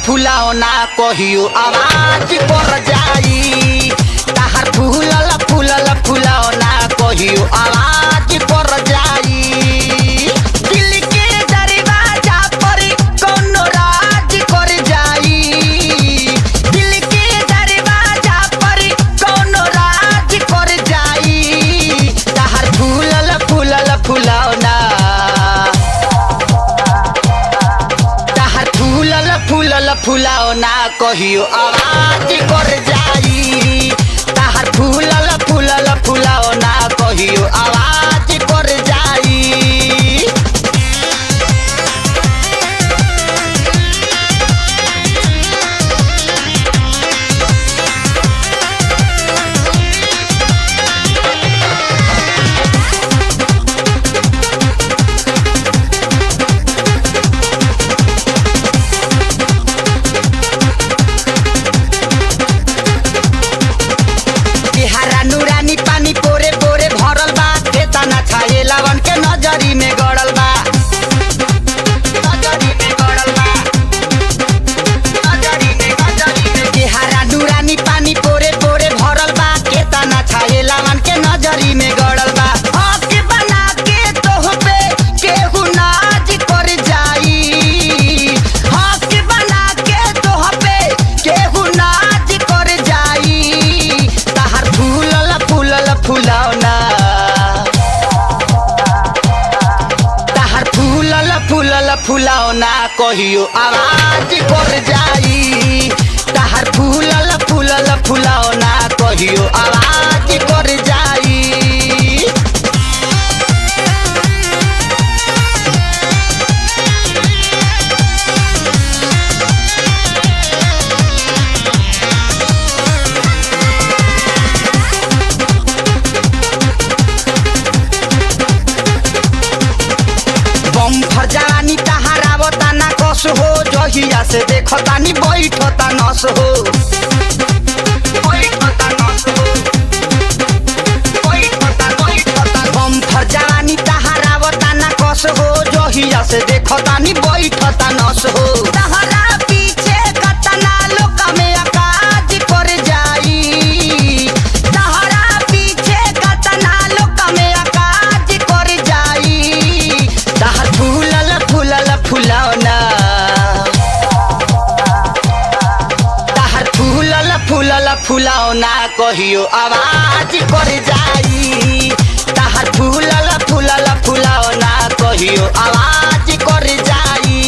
फुलावना कहियो आवाज कर जाई ताहार फूलल फूलल फुलावना कहियो आवाज कर जाई दिल के दरवाजा पर कोनो राज कर जाई दिल के दरवाजा पर कोनो राज कर जाई ताहार फूलल फूलल फुलावना फुलावना कहियो आवाज कर जाई ताहार फूलल फूलल फुलावना कहियो आवाज कर जाई फुलावना कहियो आवाज कर जाई ताहार फूलल फूलल फुलावना कहियो आवाज कर जाई बम्फर जवानी तहारावता ना कस हो जहिया से देखतानी बैठता नस हो बम्फर जवानी तहारावता ना कस हो जहिया से देखतानी बैठता नस हो तहरा पीछे कतना लोक में आकाज कर जाई तहरा पीछे कतना लोक में आकाज कर जाई ताहार फूलल फूलल फुलावना ताहार फूलल फूलल फुलावना कहियो आवाज कर जाई ताहार फूलल फूलल फुलावना कहियो आवाज कर जाई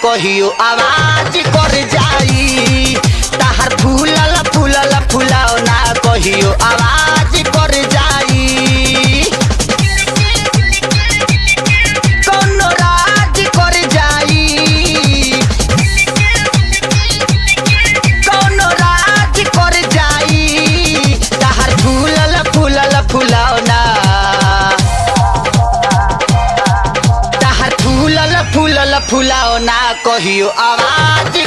कहियो आवाज कर जाई ताहर फूलल फूलल फुलौना कहियो आवाज कर जाई कोनो राज कर जाई कोनो राज कर जाई ताहर फूलल फूलल फुलौना ताहर फूलल फूलल फुलौना कहियो आवाज